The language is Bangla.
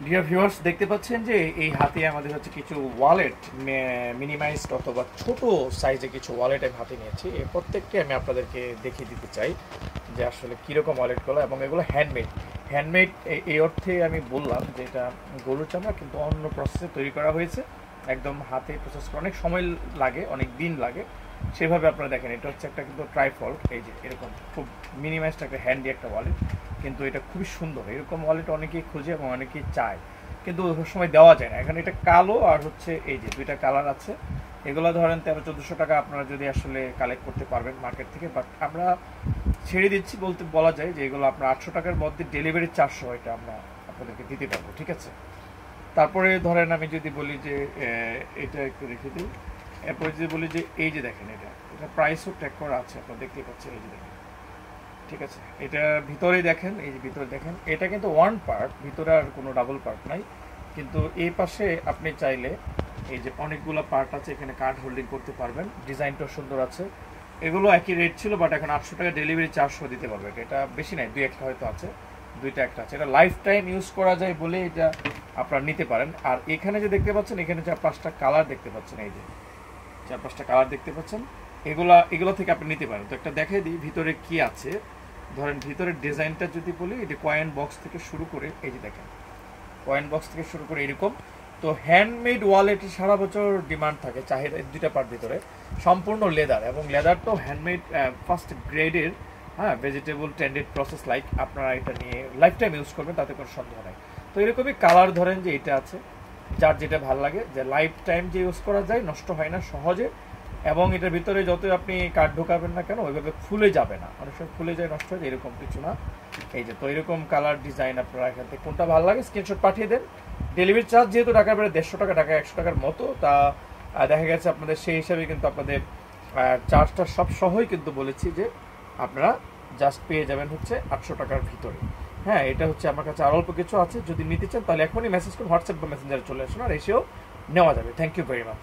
ডিয়ার ভিউয়ার্স, দেখতে পাচ্ছেন যে এই হাতে আমাদের হচ্ছে কিছু ওয়ালেট, মিনিমাইজড অথবা ছোট সাইজে কিছু ওয়ালেট আমি হাতে নিয়েছি। এই প্রত্যেককে আমি আপনাদেরকে দেখিয়ে দিতে চাই যে আসলে কীরকম ওয়ালেটগুলো, এবং এগুলো হ্যান্ডমেড। হ্যান্ডমেড এই অর্থে আমি বললাম যে এটা গরুর চামড়া, কিন্তু অন্য প্রসেসে তৈরি করা হয়েছে। একদম হাতে প্রসেস করে অনেক সময় লাগে, অনেক দিন লাগে। সেভাবে আপনারা দেখেন, এটা হচ্ছে একটা কিন্তু ট্রাইফল্ট, এই যে এরকম খুব মিনিমাইজড একটা হ্যান্ডি একটা ওয়ালেট, কিন্তু এটা খুবই সুন্দর। এরকম ওয়ালেট অনেকেই খুঁজে এবং অনেকেই চায়, কিন্তু ওই সময় দেওয়া যায় না। এখানে এটা কালো আর হচ্ছে এই যে দুইটা কালার আছে। এগুলো ধরেন 1300-1400 টাকা আপনারা যদি আসলে কালেক্ট করতে পারবেন মার্কেট থেকে, বাট আমরা ছেড়ে দিচ্ছি বলা যায় যে এগুলো আপনার 800 টাকার মধ্যে ডেলিভারি চার্জ সহ এটা আমরা আপনাদেরকে দিতে পারবো, ঠিক আছে। তারপরে ধরেন আমি যদি বলি যে এটা একটু রেখে দিই, এরপরে যদি বলি যে এই যে দেখেন, এটা প্রাইসও ট্যাগ করা আছে, আপনারা দেখতেই পাচ্ছেন, এই যে দেখেন, ঠিক আছে। এটা ভিতরে দেখেন, এই যে ভিতরে দেখেন, এটা কিন্তু ওয়ান পার্ট, ভিতরে আর কোনো ডাবল পার্ট নাই। কিন্তু এই পাশে আপনি চাইলে এই যে অনেকগুলো পার্ট আছে, এখানে কার্ড হোল্ডিং করতে পারবেন। ডিজাইনটাও সুন্দর আছে। এগুলো একই রেট ছিল, বাট এখন 800 টাকা ডেলিভারি চার্জও দিতে পারবে। এটা বেশি নাই, দুই একটা হয়তো আছে, দুইটা একটা আছে। এটা লাইফ টাইম ইউজ করা যায় বলে এটা আপনারা নিতে পারেন। আর এখানে যে দেখতে পাচ্ছেন, এখানে 4-5টা কালার দেখতে পাচ্ছেন, এই যে 4-5টা কালার দেখতে পাচ্ছেন, এগুলো থেকে আপনি নিতে পারেন। তো একটা দেখাই দিই ভিতরে কি আছে। ধরেন ভিতরের ডিজাইনটা যদি বলি, এটা কয়েন বক্স থেকে শুরু করে, এই যে দেখেন, কয়েন বক্স থেকে শুরু করে এরকম। তো হ্যান্ডমেড ওয়ালেটে সারা বছর ডিমান্ড থাকে, চাহিদা। দুইটা পার্ট ভিতরে সম্পূর্ণ লেদার, এবং লেদার তো হ্যান্ডমেড ফার্স্ট গ্রেডের, হ্যাঁ, ভেজিটেবল ট্যান্ডেড প্রসেস লাইক। আপনারা এটা নিয়ে লাইফ টাইম ইউজ করবেন, তাতে কোনো সন্দেহ নাই। তো এরকমই কালার ধরেন যে এটা আছে, যার যেটা ভালো লাগে, যে লাইফ টাইম যে ইউজ করা যায়, নষ্ট হয় না সহজে। এবং এটার ভিতরে যতই আপনি কার্ড ঢোকাবেন না কেন, ওইভাবে খুলে যাবে না। অনেক সময় খুলে যায়, নষ্ট হয়ে যায়, এরকম কিছু না। এই যে, তো এরকম কালার ডিজাইন আপনারা এখান থেকে কোনটা ভালো লাগে স্ক্রিনশট পাঠিয়ে দেন। ডেলিভারি চার্জ যেহেতু ঢাকার বাইরে 150 টাকা, ঢাকা 100 টাকার মতো, তা দেখা গেছে আপনাদের সেই হিসাবে কিন্তু আপনাদের চার্জটা সব সহই কিন্তু বলেছি যে আপনারা জাস্ট পেয়ে যাবেন হচ্ছে 800 টাকার ভিতরে। হ্যাঁ, এটা হচ্ছে আমার কাছে আর অল্প কিছু আছে, যদি নিতে চান তাহলে এখনই মেসেজ করুন, হোয়াটসঅ্যাপ বা মেসেঞ্জারে চলে আসুন, আর এসেও নেওয়া যাবে। Thank you very much.